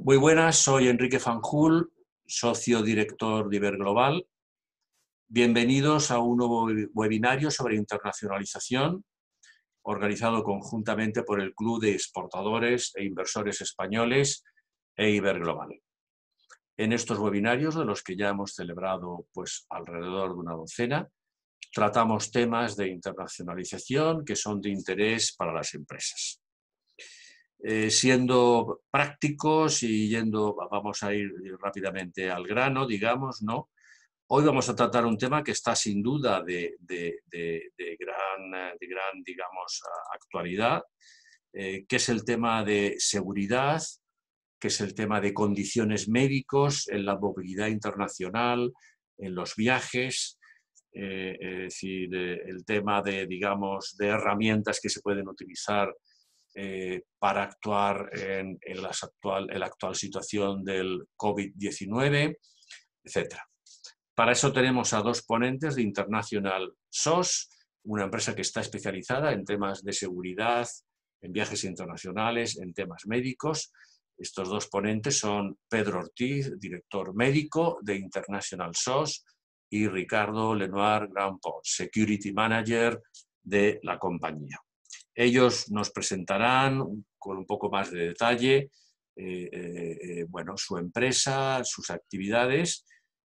Muy buenas, soy Enrique Fanjul, socio director de Iberglobal. Bienvenidos a un nuevo webinario sobre internacionalización, organizado conjuntamente por el Club de Exportadores e Inversores Españoles e Iberglobal. En estos webinarios, de los que ya hemos celebrado alrededor de una docena, tratamos temas de internacionalización que son de interés para las empresas. Siendo prácticos y vamos a ir rápidamente al grano, digamos, ¿no? Hoy vamos a tratar un tema que está sin duda de gran, digamos, actualidad, que es el tema de seguridad, que es el tema de condiciones médicos en la movilidad internacional, en los viajes, es decir, el tema de, digamos, de herramientas que se pueden utilizar para actuar en la actual situación del COVID-19, etc. Para eso tenemos a dos ponentes de International SOS, una empresa que está especializada en temas de seguridad, en viajes internacionales, en temas médicos. Estos dos ponentes son Pedro Ortiz, director médico de International SOS, y Ricardo Lenoir Grandpont, Security Manager de la compañía. Ellos nos presentarán con un poco más de detalle su empresa, sus actividades,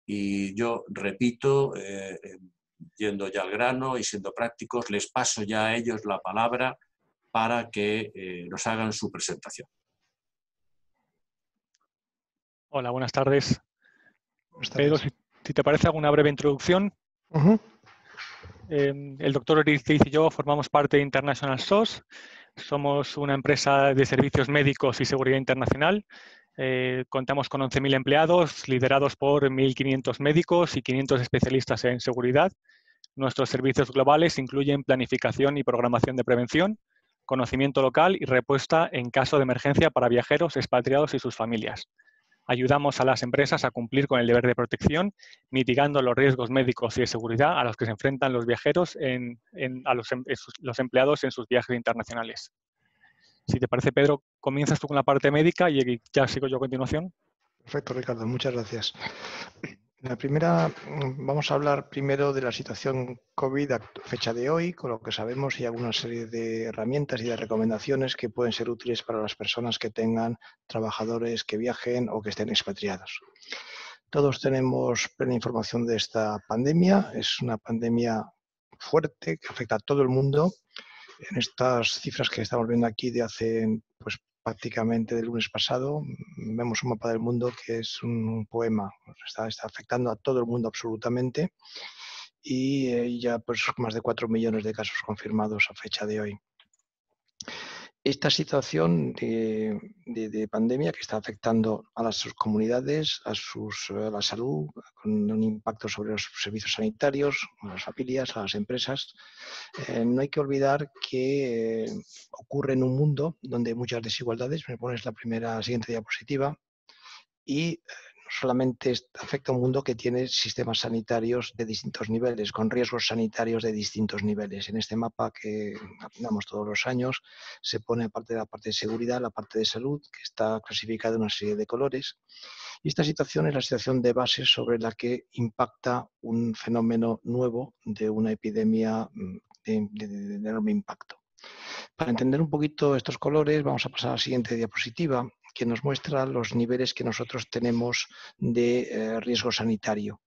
y yo repito, yendo ya al grano y siendo prácticos, les paso ya a ellos la palabra para que nos hagan su presentación. Hola, buenas tardes. Pedro, si te parece, hago una breve introducción. El doctor Ortiz y yo formamos parte de International SOS. Somos una empresa de servicios médicos y seguridad internacional. Contamos con 11.000 empleados, liderados por 1.500 médicos y 500 especialistas en seguridad. Nuestros servicios globales incluyen planificación y programación de prevención, conocimiento local y respuesta en caso de emergencia para viajeros, expatriados y sus familias. Ayudamos a las empresas a cumplir con el deber de protección, mitigando los riesgos médicos y de seguridad a los que se enfrentan los viajeros, los empleados en sus viajes internacionales. Si te parece, Pedro, comienzas tú con la parte médica y ya sigo yo a continuación. Perfecto, Ricardo, muchas gracias. La primera, vamos a hablar primero de la situación COVID a fecha de hoy, con lo que sabemos, y alguna serie de herramientas y de recomendaciones que pueden ser útiles para las personas que tengan trabajadores que viajen o que estén expatriados. Todos tenemos plena información de esta pandemia. Es una pandemia fuerte que afecta a todo el mundo. En estas cifras que estamos viendo aquí de hace prácticamente del lunes pasado, vemos un mapa del mundo que es un poema. Está afectando a todo el mundo absolutamente, y ya más de 4 millones de casos confirmados a fecha de hoy. Esta situación de pandemia que está afectando a las comunidades, a la salud, con un impacto sobre los servicios sanitarios, a las familias, a las empresas, no hay que olvidar que ocurre en un mundo donde hay muchas desigualdades. Me pones la siguiente diapositiva. Y no solamente afecta a un mundo que tiene sistemas sanitarios de distintos niveles, con riesgos sanitarios de distintos niveles. En este mapa que damos todos los años se pone, aparte de la parte de seguridad, la parte de salud, que está clasificada en una serie de colores. Y esta situación es la situación de base sobre la que impacta un fenómeno nuevo de una epidemia de enorme impacto. Para entender un poquito estos colores, vamos a pasar a la siguiente diapositiva, que nos muestra los niveles que nosotros tenemos de riesgo sanitario.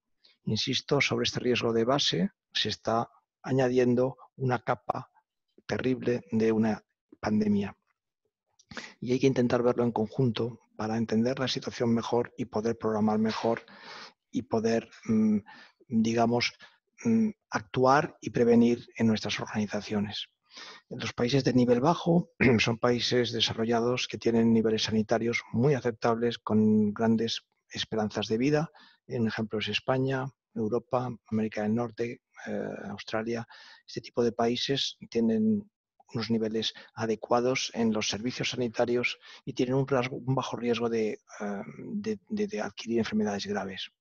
Insisto, sobre este riesgo de base se está añadiendo una capa terrible de una pandemia. Y hay que intentar verlo en conjunto para entender la situación mejor y poder programar mejor y poder, actuar y prevenir en nuestras organizaciones. Los países de nivel bajo son países desarrollados que tienen niveles sanitarios muy aceptables, con grandes esperanzas de vida. Un ejemplo es España, Europa, América del Norte, Australia. Este tipo de países tienen unos niveles adecuados en los servicios sanitarios y tienen un bajo riesgo de adquirir enfermedades graves.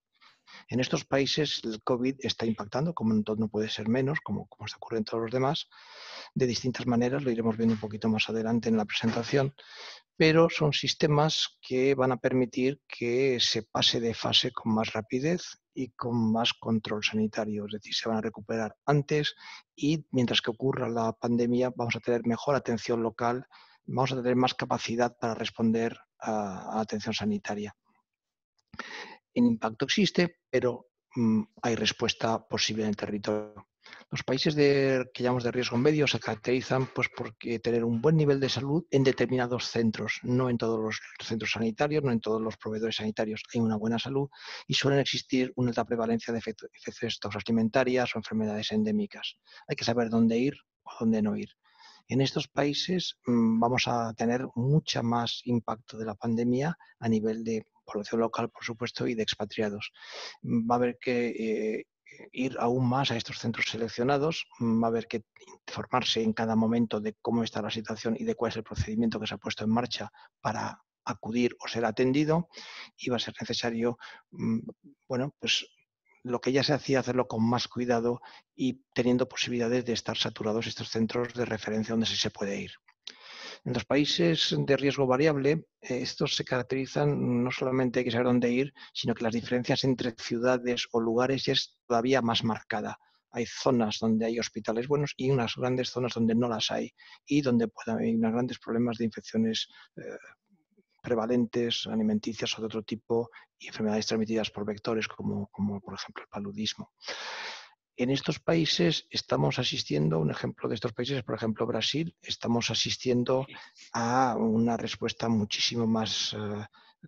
En estos países el COVID está impactando, como no puede ser menos, como está ocurriendo en todos los demás, de distintas maneras. Lo iremos viendo un poquito más adelante en la presentación, pero son sistemas que van a permitir que se pase de fase con más rapidez y con más control sanitario, es decir, se van a recuperar antes y mientras que ocurra la pandemia vamos a tener mejor atención local, vamos a tener más capacidad para responder a atención sanitaria. El impacto existe, pero hay respuesta posible en el territorio. Los países que llamamos de riesgo medio se caracterizan pues, por tener un buen nivel de salud en determinados centros, no en todos los centros sanitarios, no en todos los proveedores sanitarios hay una buena salud y suelen existir una alta prevalencia de infecciones alimentarias o enfermedades endémicas. Hay que saber dónde ir o dónde no ir. En estos países vamos a tener mucha más impacto de la pandemia a nivel de población local, por supuesto, y de expatriados. Va a haber que ir aún más a estos centros seleccionados, va a haber que informarse en cada momento de cómo está la situación y de cuál es el procedimiento que se ha puesto en marcha para acudir o ser atendido, y va a ser necesario, bueno, pues lo que ya se hacía, hacerlo con más cuidado y teniendo posibilidades de estar saturados estos centros de referencia donde sí se puede ir. En los países de riesgo variable, estos se caracterizan no solamente hay que saber dónde ir, sino que las diferencias entre ciudades o lugares es todavía más marcada. Hay zonas donde hay hospitales buenos y unas grandes zonas donde no las hay y donde puede haber unos grandes problemas de infecciones prevalentes, alimenticias o de otro tipo, y enfermedades transmitidas por vectores como por ejemplo el paludismo. En estos países estamos asistiendo, un ejemplo de estos países es por ejemplo Brasil, estamos asistiendo a una respuesta muchísimo más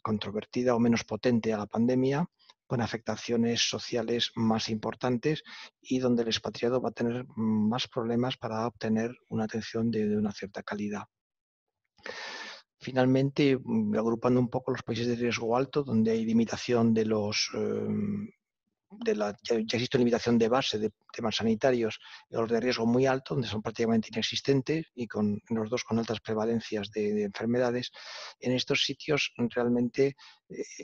controvertida o menos potente a la pandemia, con afectaciones sociales más importantes y donde el expatriado va a tener más problemas para obtener una atención de una cierta calidad. Finalmente, agrupando un poco los países de riesgo alto, donde hay limitación de los ya existe limitación de base de temas sanitarios, los de riesgo muy alto, donde son prácticamente inexistentes, y con los dos con altas prevalencias de enfermedades. En estos sitios realmente,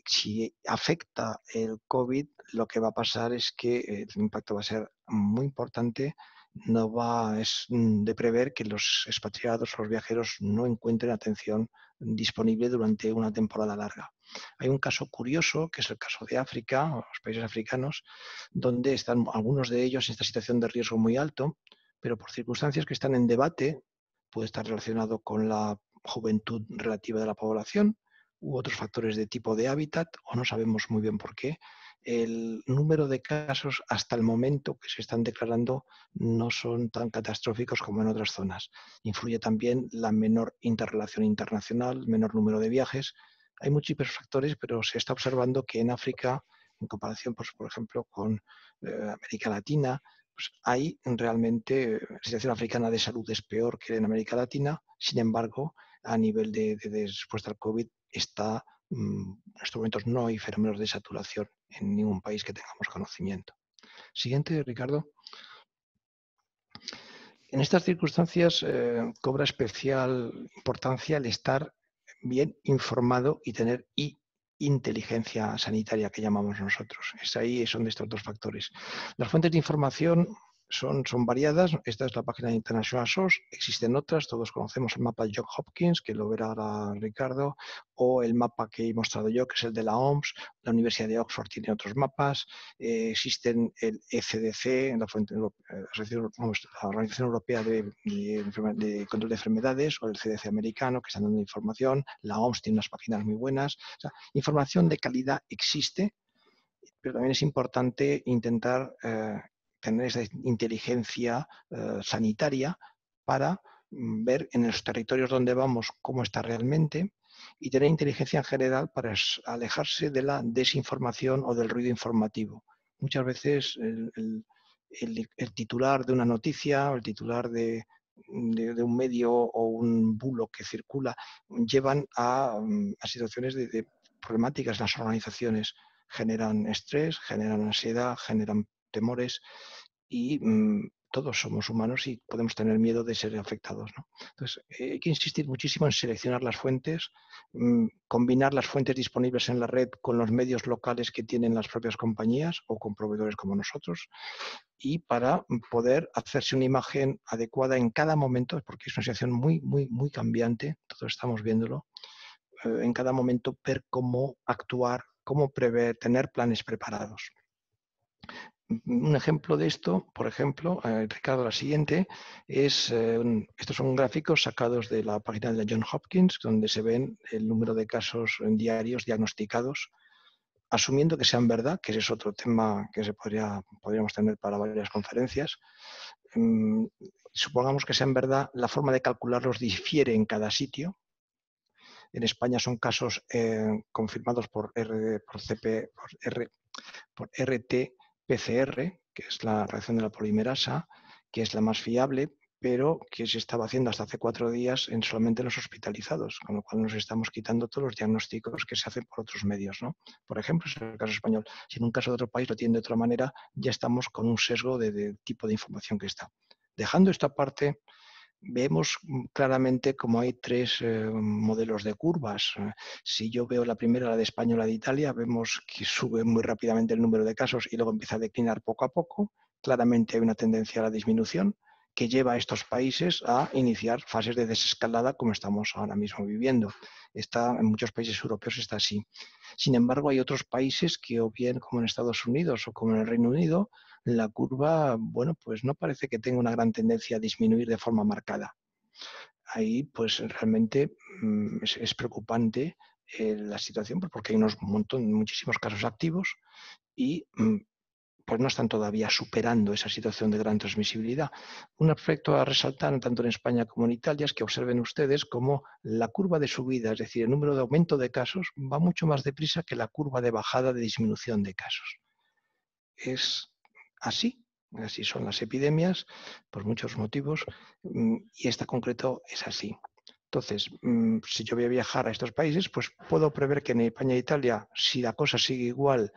si afecta el COVID, lo que va a pasar es que el impacto va a ser muy importante. Es de prever que los expatriados o los viajeros no encuentren atención disponible durante una temporada larga. Hay un caso curioso, que es el caso de África, o los países africanos, donde están algunos de ellos en esta situación de riesgo muy alto, pero por circunstancias que están en debate, puede estar relacionado con la juventud relativa de la población u otros factores de tipo de hábitat, o no sabemos muy bien por qué. El número de casos hasta el momento que se están declarando no son tan catastróficos como en otras zonas. Influye también la menor interrelación internacional, menor número de viajes. Hay múltiples factores, pero se está observando que en África, en comparación, pues, por ejemplo, con América Latina, pues hay realmente la situación africana de salud es peor que en América Latina. Sin embargo, a nivel de respuesta al COVID en estos momentos no hay fenómenos de saturación en ningún país que tengamos conocimiento. Siguiente, Ricardo. En estas circunstancias cobra especial importancia el estar bien informado y tener inteligencia sanitaria, que llamamos nosotros. Son de estos dos factores. Las fuentes de información son variadas. Esta es la página de International SOS. Existen otras. Todos conocemos el mapa de Johns Hopkins, que lo verá ahora Ricardo, o el mapa que he mostrado yo, que es el de la OMS. La Universidad de Oxford tiene otros mapas. Existen el ECDC, la Organización Europea de Control de Enfermedades, o el CDC americano, que están dando información. La OMS tiene unas páginas muy buenas. O sea, información de calidad existe, pero también es importante intentar tener esa inteligencia sanitaria para ver en los territorios donde vamos cómo está realmente, y tener inteligencia en general para alejarse de la desinformación o del ruido informativo. Muchas veces el titular de una noticia o el titular de un medio o un bulo que circula llevan a situaciones de problemáticas en las organizaciones. Generan estrés, generan ansiedad, generan temores y todos somos humanos y podemos tener miedo de ser afectados, ¿no? Entonces, hay que insistir muchísimo en seleccionar las fuentes, combinar las fuentes disponibles en la red con los medios locales que tienen las propias compañías o con proveedores como nosotros, y para poder hacerse una imagen adecuada en cada momento, porque es una situación muy, muy, muy cambiante, todos estamos viéndolo, en cada momento ver cómo actuar, cómo prever, tener planes preparados. Un ejemplo de esto, por ejemplo, Ricardo, la siguiente, estos son gráficos sacados de la página de la Johns Hopkins, donde se ven el número de casos diarios diagnosticados, asumiendo que sean verdad, que ese es otro tema que podríamos tener para varias conferencias. Supongamos que sean verdad, la forma de calcularlos difiere en cada sitio. En España son casos confirmados por RT-PCR, que es la reacción de la polimerasa, que es la más fiable, pero que se estaba haciendo hasta hace 4 días solamente en los hospitalizados, con lo cual nos estamos quitando todos los diagnósticos que se hacen por otros medios, ¿no? Por ejemplo, es el caso español. Si en un caso de otro país lo tienen de otra manera, ya estamos con un sesgo de tipo de información que está. Dejando esto aparte, vemos claramente como hay 3 modelos de curvas. Si yo veo la primera, la de España o la de Italia, vemos que sube muy rápidamente el número de casos y luego empieza a declinar poco a poco. Claramente hay una tendencia a la disminución que lleva a estos países a iniciar fases de desescalada como estamos ahora mismo viviendo. En muchos países europeos está así. Sin embargo, hay otros países que, o bien como en Estados Unidos o como en el Reino Unido, la curva, bueno, pues no parece que tenga una gran tendencia a disminuir de forma marcada. Ahí, pues realmente es preocupante la situación porque hay muchísimos casos activos y pues no están todavía superando esa situación de gran transmisibilidad. Un aspecto a resaltar tanto en España como en Italia es que observen ustedes cómo la curva de subida, es decir, el número de aumento de casos, va mucho más deprisa que la curva de bajada de disminución de casos. Es así son las epidemias por muchos motivos y esta concreto es así. Entonces, si yo voy a viajar a estos países, pues puedo prever que en España e Italia, si la cosa sigue igual,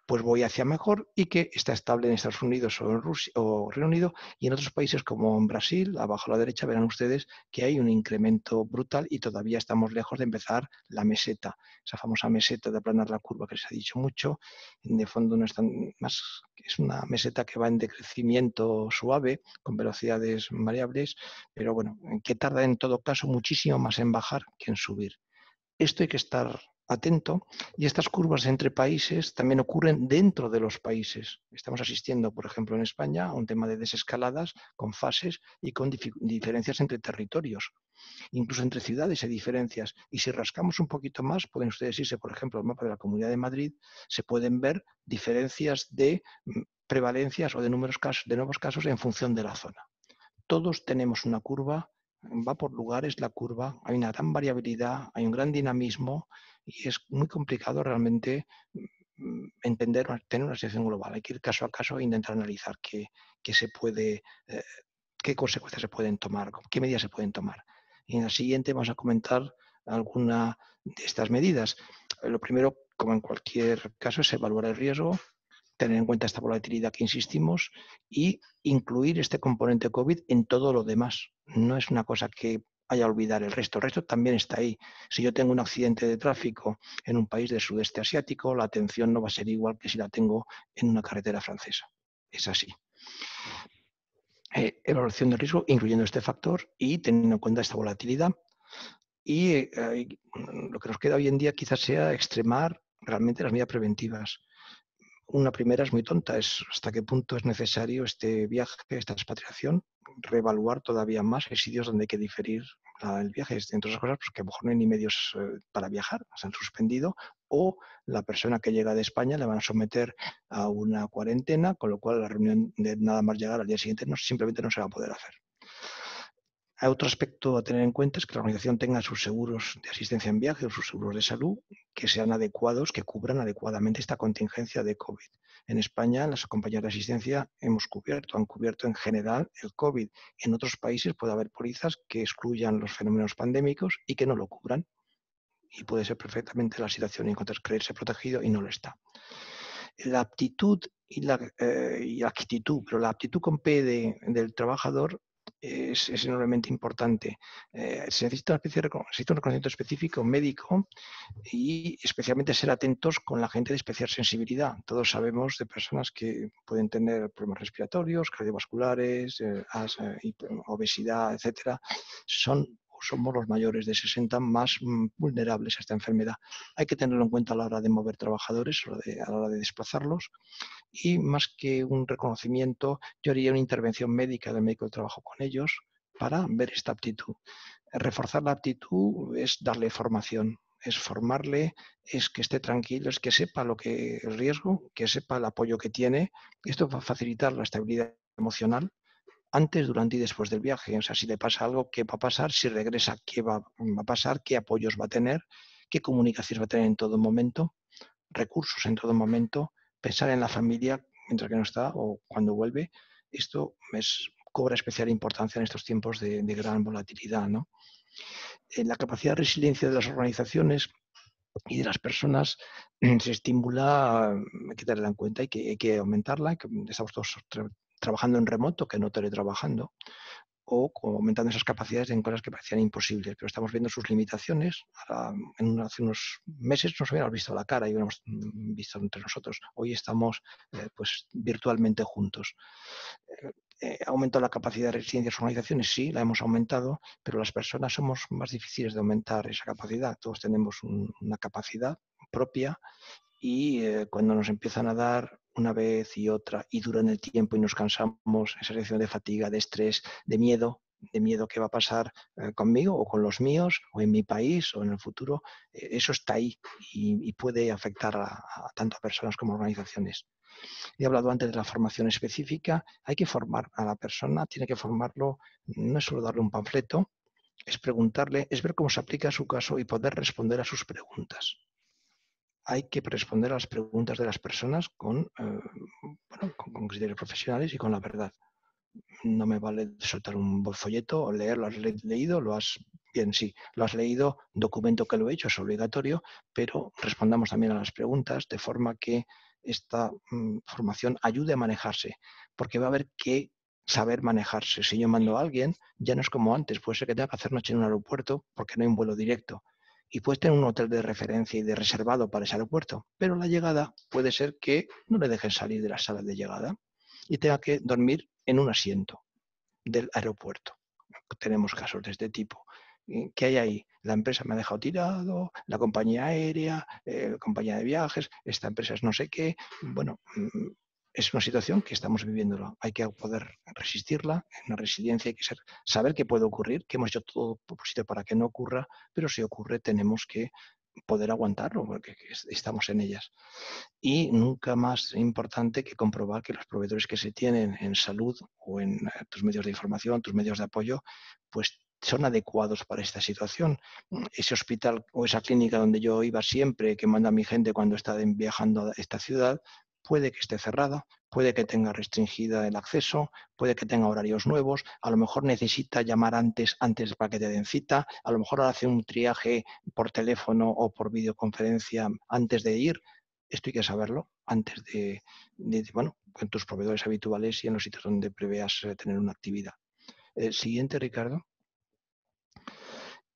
pues voy hacia mejor y que está estable en Estados Unidos o en Rusia o Reino Unido, y en otros países como en Brasil, abajo a la derecha verán ustedes que hay un incremento brutal y todavía estamos lejos de empezar la meseta, esa famosa meseta de aplanar la curva que se ha dicho mucho. De fondo no es más, es una meseta que va en decrecimiento suave con velocidades variables, pero bueno, que tarda en todo caso muchísimo más en bajar que en subir. Esto hay que estar atento, y estas curvas entre países también ocurren dentro de los países. Estamos asistiendo, por ejemplo, en España a un tema de desescaladas con fases y con diferencias entre territorios. Incluso entre ciudades hay diferencias. Y si rascamos un poquito más, pueden ustedes irse, por ejemplo, al mapa de la Comunidad de Madrid, se pueden ver diferencias de prevalencias o de nuevos casos en función de la zona. Todos tenemos una curva, va por lugares la curva, hay una gran variabilidad, hay un gran dinamismo y es muy complicado realmente entender, tener una situación global. Hay que ir caso a caso e intentar analizar qué consecuencias se pueden tomar, qué medidas se pueden tomar. Y en la siguiente vamos a comentar alguna de estas medidas. Lo primero, como en cualquier caso, es evaluar el riesgo, tener en cuenta esta volatilidad que insistimos y incluir este componente COVID en todo lo demás. No es una cosa que haya que olvidar el resto también está ahí. Si yo tengo un accidente de tráfico en un país del sudeste asiático, la atención no va a ser igual que si la tengo en una carretera francesa. Es así. Evaluación de riesgo, incluyendo este factor y teniendo en cuenta esta volatilidad. Y lo que nos queda hoy en día quizás sea extremar realmente las medidas preventivas. Una primera es muy tonta, es hasta qué punto es necesario este viaje, esta expatriación, reevaluar todavía más. Hay sitios donde hay que diferir el viaje, entre otras cosas, porque a lo mejor no hay ni medios para viajar, se han suspendido, o la persona que llega de España le van a someter a una cuarentena, con lo cual la reunión de nada más llegar al día siguiente simplemente no se va a poder hacer. Hay otro aspecto a tener en cuenta, es que la organización tenga sus seguros de asistencia en viaje o sus seguros de salud que sean adecuados, que cubran adecuadamente esta contingencia de COVID. En España, las compañías de asistencia han cubierto en general el COVID. En otros países puede haber pólizas que excluyan los fenómenos pandémicos y que no lo cubran. Y puede ser perfectamente la situación y entonces creerse protegido y no lo está. La aptitud y la actitud, pero la aptitud con P del trabajador es enormemente importante. Se necesita un reconocimiento específico médico y especialmente ser atentos con la gente de especial sensibilidad. Todos sabemos de personas que pueden tener problemas respiratorios, cardiovasculares, obesidad, etcétera. Son o somos los mayores de 60 más vulnerables a esta enfermedad. Hay que tenerlo en cuenta a la hora de mover trabajadores, a la hora de desplazarlos, y más que un reconocimiento, yo haría una intervención médica del médico de trabajo con ellos para ver esta aptitud. Reforzar la aptitud es darle formación, es formarle, es que esté tranquilo, es que sepa lo que el riesgo, que sepa el apoyo que tiene. Esto va a facilitar la estabilidad emocional antes, durante y después del viaje. O sea, si le pasa algo, ¿qué va a pasar? Si regresa, ¿qué va a pasar? ¿Qué apoyos va a tener? ¿Qué comunicaciones va a tener en todo momento? Recursos en todo momento. Pensar en la familia mientras que no está o cuando vuelve. Esto cobra especial importancia en estos tiempos de gran volatilidad, ¿no? La capacidad de resiliencia de las organizaciones y de las personas se estimula, hay que tenerla en cuenta, hay que aumentarla. Estamos todos trabajando en remoto, que no teletrabajando, o aumentando esas capacidades en cosas que parecían imposibles, pero estamos viendo sus limitaciones. Hace unos meses nos hubiéramos visto la cara y hubiéramos visto entre nosotros. Hoy estamos pues virtualmente juntos. ¿Aumentado la capacidad de resiliencia de las organizaciones? Sí, la hemos aumentado, pero las personas somos más difíciles de aumentar esa capacidad. Todos tenemos una capacidad propia y cuando nos empiezan a dar una vez y otra y duran el tiempo y nos cansamos, esa sensación de fatiga, de estrés, de miedo qué va a pasar conmigo o con los míos o en mi país o en el futuro, eso está ahí y puede afectar tanto a personas como a organizaciones. He hablado antes de la formación específica. Hay que formar a la persona, tiene que formarlo, no es solo darle un panfleto, es preguntarle, es ver cómo se aplica a su caso y poder responder a sus preguntas. Hay que responder a las preguntas de las personas con criterios profesionales y con la verdad. No me vale soltar un folleto o leer, ¿lo has leído? ¿Lo has...? Bien, sí, lo has leído, documento que lo he hecho, es obligatorio, pero respondamos también a las preguntas de forma que esta formación ayude a manejarse, porque va a haber que saber manejarse. Si yo mando a alguien, ya no es como antes, puede ser que tenga que hacer noche en un aeropuerto porque no hay un vuelo directo. Y puedes tener un hotel de referencia y de reservado para ese aeropuerto, pero la llegada puede ser que no le dejen salir de la sala de llegada y tenga que dormir en un asiento del aeropuerto. Tenemos casos de este tipo. ¿Qué hay ahí? La empresa me ha dejado tirado, la compañía aérea, compañía de viajes, esta empresa es no sé qué. Bueno, es una situación que estamos viviéndolo. Hay que poder resistirla, una resiliencia, hay que saber qué puede ocurrir, que hemos hecho todo posible para que no ocurra, pero si ocurre tenemos que poder aguantarlo, porque estamos en ellas. Y nunca más importante que comprobar que los proveedores que se tienen en salud o en tus medios de información, tus medios de apoyo, pues son adecuados para esta situación. Ese hospital o esa clínica donde yo iba siempre, que manda a mi gente cuando está viajando a esta ciudad, puede que esté cerrada, puede que tenga restringida el acceso, puede que tenga horarios nuevos, a lo mejor necesita llamar antes para que te den cita, a lo mejor hace un triaje por teléfono o por videoconferencia antes de ir. Esto hay que saberlo antes con tus proveedores habituales y en los sitios donde preveas tener una actividad. Siguiente, Ricardo.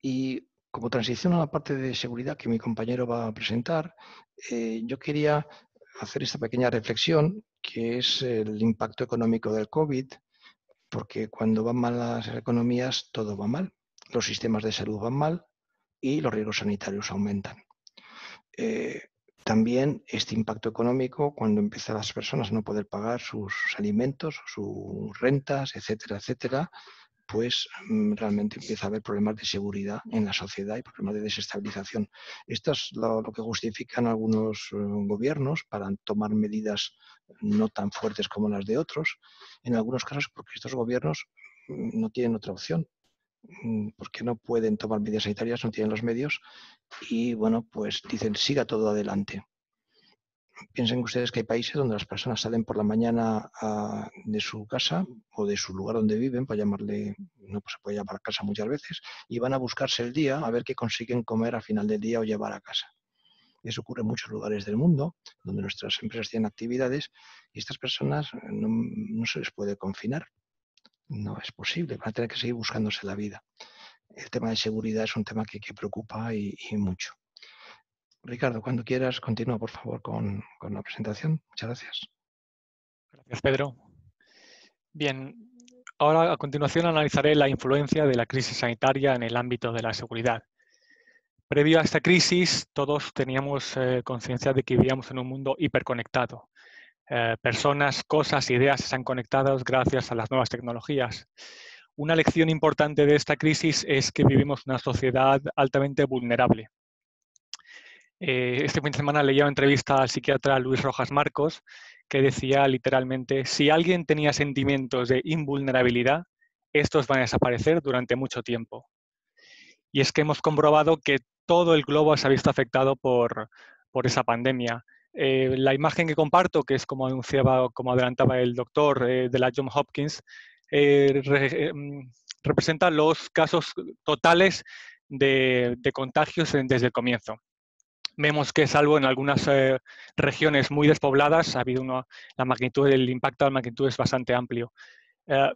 Y como transición a la parte de seguridad que mi compañero va a presentar, yo quería hacer esta pequeña reflexión, que es el impacto económico del COVID, porque cuando van mal las economías, todo va mal. Los sistemas de salud van mal y los riesgos sanitarios aumentan. También este impacto económico, cuando empiezan las personas a no poder pagar sus alimentos, sus rentas, etcétera, etcétera, pues realmente empieza a haber problemas de seguridad en la sociedad y problemas de desestabilización. Esto es lo que justifican algunos gobiernos para tomar medidas no tan fuertes como las de otros, en algunos casos porque estos gobiernos no tienen otra opción, porque no pueden tomar medidas sanitarias, no tienen los medios y bueno, pues dicen siga todo adelante. Piensen ustedes que hay países donde las personas salen por la mañana de su casa o de su lugar donde viven, para llamarle, no se puede llamar casa muchas veces, y van a buscarse el día a ver qué consiguen comer al final del día o llevar a casa. Eso ocurre en muchos lugares del mundo, donde nuestras empresas tienen actividades y estas personas no se les puede confinar. No es posible, van a tener que seguir buscándose la vida. El tema de seguridad es un tema que preocupa y mucho. Ricardo, cuando quieras, continúa, por favor, con la presentación. Muchas gracias. Gracias, Pedro. Bien, Ahora, a continuación, analizaré la influencia de la crisis sanitaria en el ámbito de la seguridad. Previo a esta crisis, todos teníamos conciencia de que vivíamos en un mundo hiperconectado. Personas, cosas, ideas están conectadas gracias a las nuevas tecnologías. Una lección importante de esta crisis es que vivimos una sociedad altamente vulnerable. Este fin de semana leía una entrevista al psiquiatra Luis Rojas Marcos que decía literalmente: si alguien tenía sentimientos de invulnerabilidad, estos van a desaparecer durante mucho tiempo. Y es que hemos comprobado que todo el globo se ha visto afectado por esa pandemia. La imagen que comparto, que es como anunciaba, como adelantaba el doctor de la Johns Hopkins, representa los casos totales de contagios desde el comienzo. Vemos que, salvo en algunas regiones muy despobladas, ha habido la magnitud, el impacto de la magnitud es bastante amplio.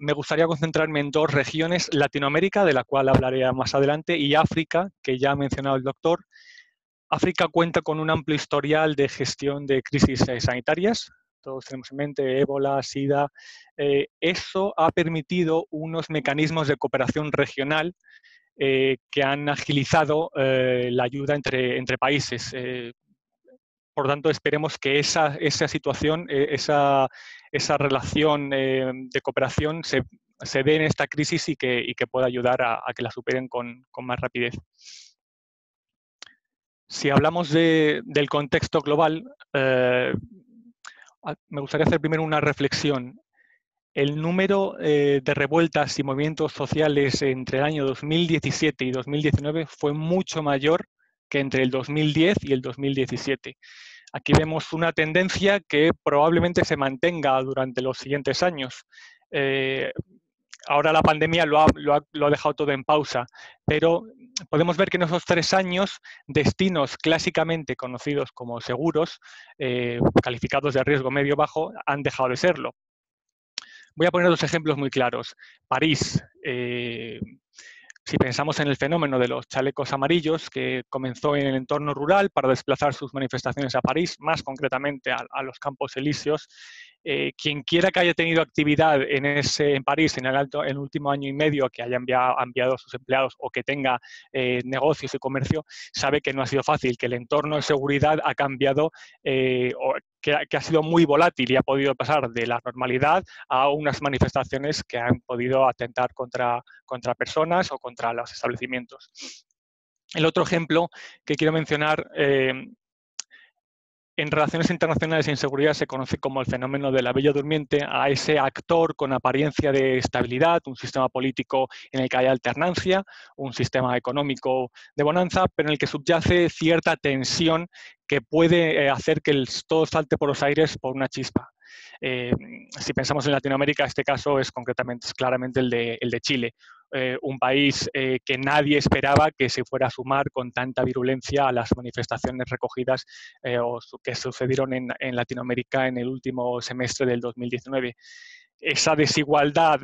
Me gustaría concentrarme en dos regiones: Latinoamérica, de la cual hablaré más adelante, y África, que ya ha mencionado el doctor. África cuenta con un amplio historial de gestión de crisis sanitarias. Todos tenemos en mente ébola, SIDA. Eso ha permitido unos mecanismos de cooperación regional que han agilizado la ayuda entre países. Por tanto, esperemos que esa situación, esa relación de cooperación se dé en esta crisis y que pueda ayudar a que la superen con más rapidez. Si hablamos del contexto global, me gustaría hacer primero una reflexión. El número de revueltas y movimientos sociales entre el año 2017 y 2019 fue mucho mayor que entre el 2010 y el 2017. Aquí vemos una tendencia que probablemente se mantenga durante los siguientes años. Ahora la pandemia lo ha dejado todo en pausa, pero podemos ver que en esos 3 años destinos clásicamente conocidos como seguros, calificados de riesgo medio-bajo, han dejado de serlo. Voy a poner 2 ejemplos muy claros. París. Si pensamos en el fenómeno de los chalecos amarillos, que comenzó en el entorno rural para desplazar sus manifestaciones a París, más concretamente a los Campos Elíseos, quien quiera que haya tenido actividad en París en el último año y medio, que haya enviado a sus empleados o que tenga negocios y comercio, sabe que no ha sido fácil, que el entorno de seguridad ha cambiado, que ha sido muy volátil y ha podido pasar de la normalidad a unas manifestaciones que han podido atentar contra personas o contra los establecimientos. El otro ejemplo que quiero mencionar, en relaciones internacionales y en seguridad se conoce como el fenómeno de la Bella Durmiente, a ese actor con apariencia de estabilidad, un sistema político en el que hay alternancia, un sistema económico de bonanza, pero en el que subyace cierta tensión que puede hacer que todo salte por los aires por una chispa. Si pensamos en Latinoamérica, este caso es claramente el de Chile, un país que nadie esperaba que se fuera a sumar con tanta virulencia a las manifestaciones recogidas o que sucedieron en Latinoamérica en el último semestre del 2019. Esa desigualdad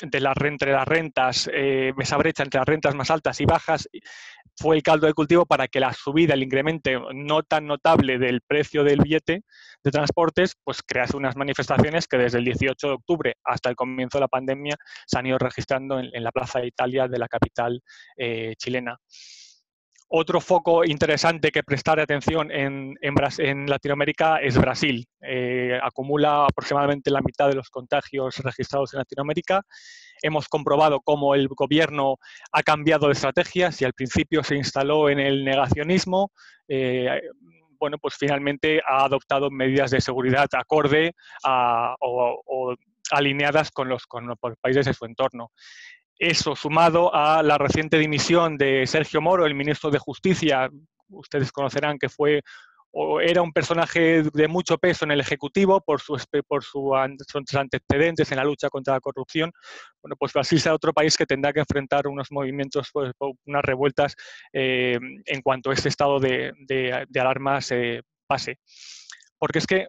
entre las rentas, esa brecha entre las rentas más altas y bajas, fue el caldo de cultivo para que la subida, el incremento no tan notable del precio del billete de transportes, pues crease unas manifestaciones que desde el 18 de octubre hasta el comienzo de la pandemia se han ido registrando en la Plaza de Italia de la capital chilena. Otro foco interesante que prestar atención en Latinoamérica es Brasil. Acumula aproximadamente la mitad de los contagios registrados en Latinoamérica. Hemos comprobado cómo el gobierno ha cambiado de estrategia. Si al principio se instaló en el negacionismo, bueno, pues finalmente ha adoptado medidas de seguridad acorde o alineadas con los países de su entorno. Eso, sumado a la reciente dimisión de Sergio Moro, el ministro de Justicia, ustedes conocerán que era un personaje de mucho peso en el Ejecutivo por sus antecedentes en la lucha contra la corrupción. Bueno, pues Brasil será otro país que tendrá que enfrentar unos movimientos, pues, unas revueltas en cuanto a este estado de alarma se pase. Porque es que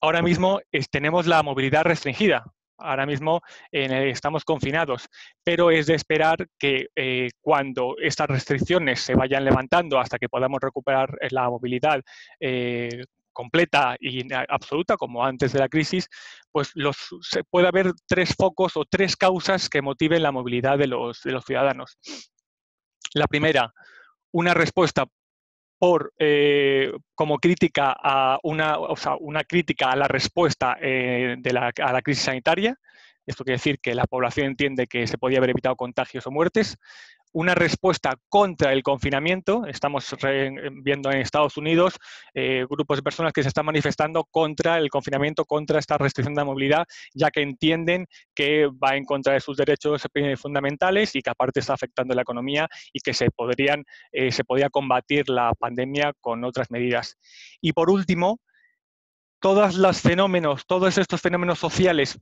ahora mismo tenemos la movilidad restringida. Ahora mismo estamos confinados, pero es de esperar que cuando estas restricciones se vayan levantando hasta que podamos recuperar la movilidad completa y absoluta, como antes de la crisis, pues puede haber 3 focos o 3 causas que motiven la movilidad de los ciudadanos. La primera, una respuesta como crítica a una crítica a la respuesta a la crisis sanitaria. Esto quiere decir que la población entiende que se podía haber evitado contagios o muertes. Una respuesta contra el confinamiento. Estamos viendo en Estados Unidos grupos de personas que se están manifestando contra el confinamiento, contra esta restricción de la movilidad, ya que entienden que va en contra de sus derechos fundamentales y que aparte está afectando la economía y que se podría combatir la pandemia con otras medidas. Y por último, todos estos fenómenos sociales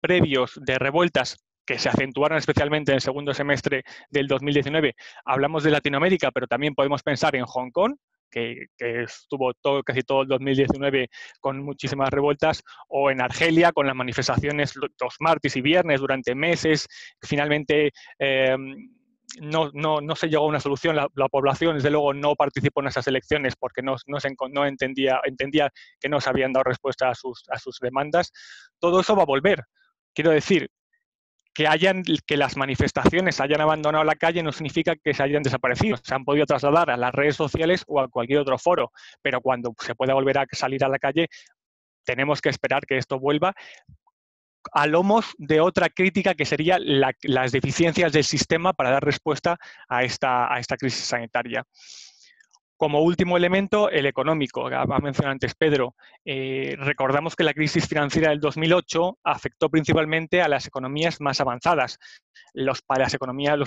previos de revueltas que se acentuaron especialmente en el segundo semestre del 2019. Hablamos de Latinoamérica, pero también podemos pensar en Hong Kong, que estuvo casi todo el 2019 con muchísimas revueltas, o en Argelia con las manifestaciones los martes y viernes durante meses. Finalmente no se llegó a una solución. La población, desde luego, no participó en esas elecciones porque no entendía que no se habían dado respuesta a sus demandas. Todo eso va a volver. Quiero decir, que las manifestaciones hayan abandonado la calle no significa que se hayan desaparecido. Se han podido trasladar a las redes sociales o a cualquier otro foro, pero cuando se pueda volver a salir a la calle, tenemos que esperar que esto vuelva a lomos de otra crítica que sería las deficiencias del sistema para dar respuesta a esta crisis sanitaria. Como último elemento, el económico. Ha mencionado antes Pedro. Recordamos que la crisis financiera del 2008 afectó principalmente a las economías más avanzadas. Los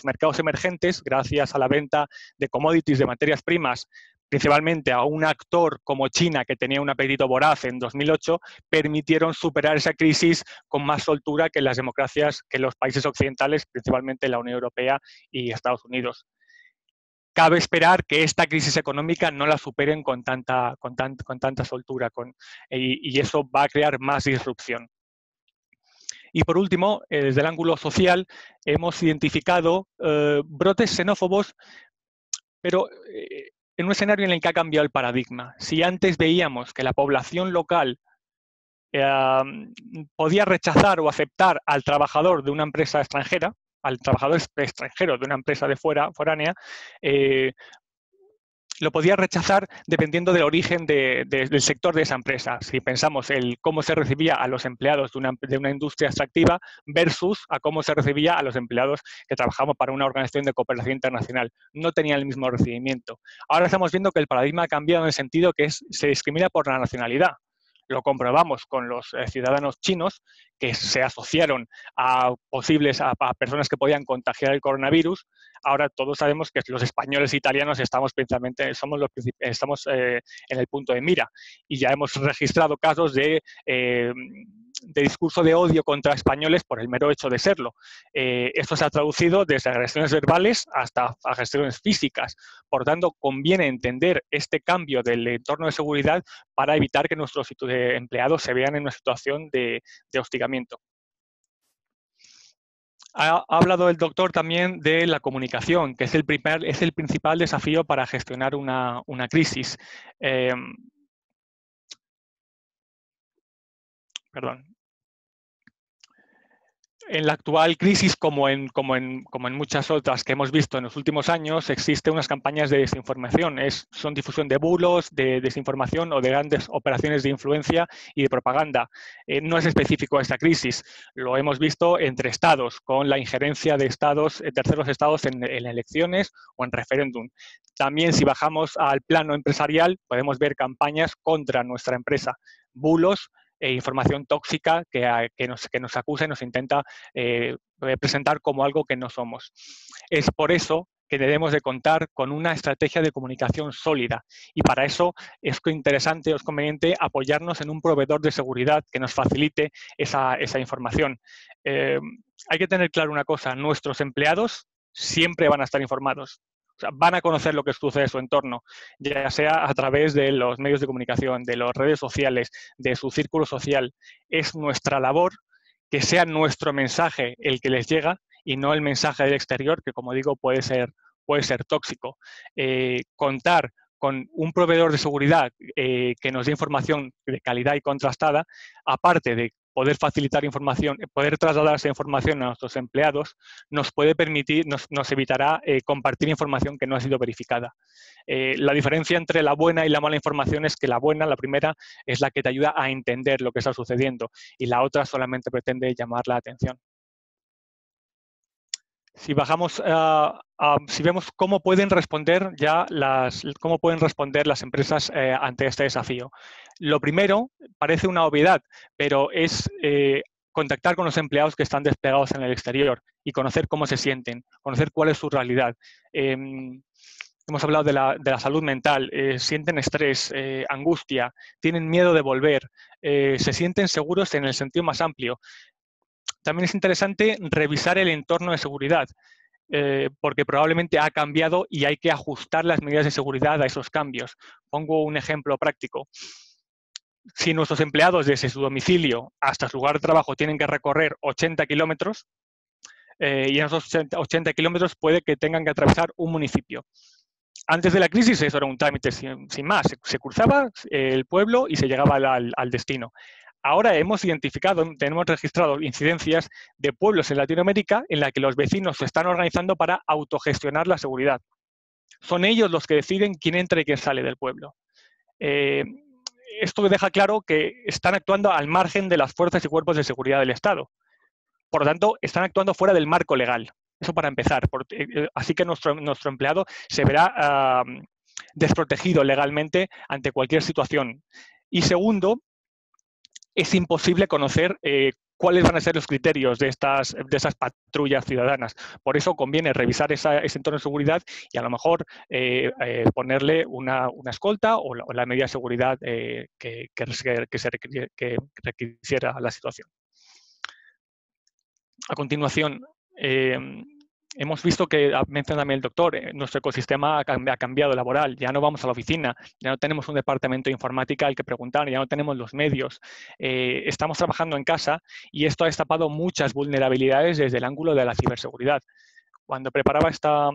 mercados emergentes, gracias a la venta de commodities, de materias primas, principalmente a un actor como China, que tenía un apetito voraz en 2008, permitieron superar esa crisis con más soltura que las democracias, que los países occidentales, principalmente la Unión Europea y Estados Unidos. Cabe esperar que esta crisis económica no la superen con tanta soltura y eso va a crear más disrupción. Y por último, desde el ángulo social, hemos identificado brotes xenófobos, pero en un escenario en el que ha cambiado el paradigma. Si antes veíamos que la población local podía rechazar o aceptar al trabajador de una empresa extranjera, al trabajador extranjero de una empresa de foránea, lo podía rechazar dependiendo del origen del sector de esa empresa. Si pensamos en cómo se recibía a los empleados de una industria extractiva versus a cómo se recibía a los empleados que trabajaban para una organización de cooperación internacional. No tenían el mismo recibimiento. Ahora estamos viendo que el paradigma ha cambiado en el sentido que se discrimina por la nacionalidad. Lo comprobamos con los ciudadanos chinos que se asociaron a personas que podían contagiar el coronavirus. Ahora todos sabemos que los españoles e italianos estamos en el punto de mira y ya hemos registrado casos de discurso de odio contra españoles por el mero hecho de serlo. Esto se ha traducido desde agresiones verbales hasta agresiones físicas. Por tanto, conviene entender este cambio del entorno de seguridad para evitar que nuestros empleados se vean en una situación de hostigamiento. Ha hablado el doctor también de la comunicación, que es el principal desafío para gestionar una crisis. En la actual crisis, como en muchas otras que hemos visto en los últimos años, existen unas campañas de desinformación. Son difusión de bulos, de desinformación o de grandes operaciones de influencia y de propaganda. No es específico a esta crisis. Lo hemos visto entre estados, con la injerencia de terceros estados en elecciones o en referéndum. También, si bajamos al plano empresarial, podemos ver campañas contra nuestra empresa. Bulos e información tóxica que nos acusa y nos intenta presentar como algo que no somos. Es por eso que debemos de contar con una estrategia de comunicación sólida y para eso es interesante o es conveniente apoyarnos en un proveedor de seguridad que nos facilite esa información. Hay que tener claro una cosa, nuestros empleados siempre van a estar informados. O sea, van a conocer lo que sucede en su entorno, ya sea a través de los medios de comunicación, de las redes sociales, de su círculo social. Es nuestra labor que sea nuestro mensaje el que les llega y no el mensaje del exterior, que como digo puede ser tóxico. Contar con un proveedor de seguridad que nos dé información de calidad y contrastada, aparte de poder facilitar información, poder trasladar esa información a nuestros empleados, nos puede permitir, nos evitará compartir información que no ha sido verificada. La diferencia entre la buena y la mala información es que la buena, la primera, es la que te ayuda a entender lo que está sucediendo y la otra solamente pretende llamar la atención. Si bajamos, si vemos cómo pueden responder las empresas ante este desafío. Lo primero parece una obviedad, pero es contactar con los empleados que están desplegados en el exterior y conocer cómo se sienten, conocer cuál es su realidad. Hemos hablado de la salud mental, sienten estrés, angustia, tienen miedo de volver, se sienten seguros en el sentido más amplio. También es interesante revisar el entorno de seguridad, porque probablemente ha cambiado y hay que ajustar las medidas de seguridad a esos cambios. Pongo un ejemplo práctico. Si nuestros empleados desde su domicilio hasta su lugar de trabajo tienen que recorrer 80 kilómetros, y en esos 80 kilómetros puede que tengan que atravesar un municipio. Antes de la crisis eso era un trámite sin más. Se cruzaba el pueblo y se llegaba al destino. Ahora hemos identificado, tenemos registrado incidencias de pueblos en Latinoamérica en la que los vecinos se están organizando para autogestionar la seguridad. Son ellos los que deciden quién entra y quién sale del pueblo. Esto deja claro que están actuando al margen de las fuerzas y cuerpos de seguridad del Estado. Por lo tanto, están actuando fuera del marco legal. Eso para empezar. Así que nuestro empleado se verá desprotegido legalmente ante cualquier situación. Y segundo, es imposible conocer cuáles van a ser los criterios de esas patrullas ciudadanas. Por eso conviene revisar ese entorno de seguridad y a lo mejor ponerle una escolta o la medida de seguridad que requisiera la situación. A continuación, hemos visto que, ha mencionado también el doctor, nuestro ecosistema ha cambiado laboral. Ya no vamos a la oficina, ya no tenemos un departamento de informática al que preguntar, ya no tenemos los medios. Estamos trabajando en casa y esto ha destapado muchas vulnerabilidades desde el ángulo de la ciberseguridad. Cuando preparaba esta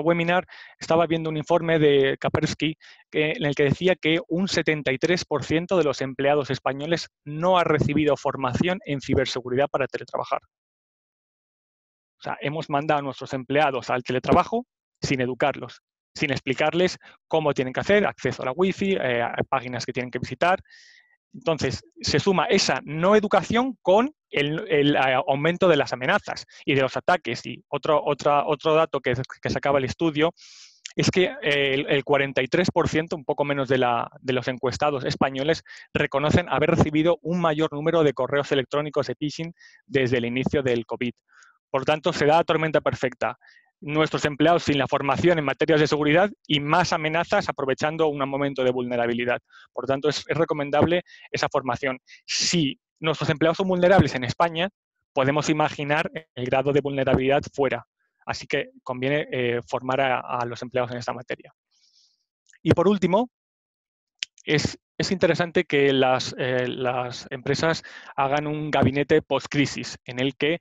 webinar, estaba viendo un informe de Kaspersky en el que decía que un 73% de los empleados españoles no ha recibido formación en ciberseguridad para teletrabajar. O sea, hemos mandado a nuestros empleados al teletrabajo sin educarlos, sin explicarles cómo tienen que hacer, acceso a la wifi, a páginas que tienen que visitar. Entonces, se suma esa no educación con el aumento de las amenazas y de los ataques. Y otro dato que sacaba el estudio es que el 43%, un poco menos de los encuestados españoles, reconocen haber recibido un mayor número de correos electrónicos de phishing desde el inicio del COVID. Por tanto, se da la tormenta perfecta. Nuestros empleados sin la formación en materias de seguridad y más amenazas aprovechando un momento de vulnerabilidad. Por tanto, es recomendable esa formación. Si nuestros empleados son vulnerables en España, podemos imaginar el grado de vulnerabilidad fuera. Así que conviene formar a los empleados en esta materia. Y por último, es interesante que las empresas hagan un gabinete post-crisis en el que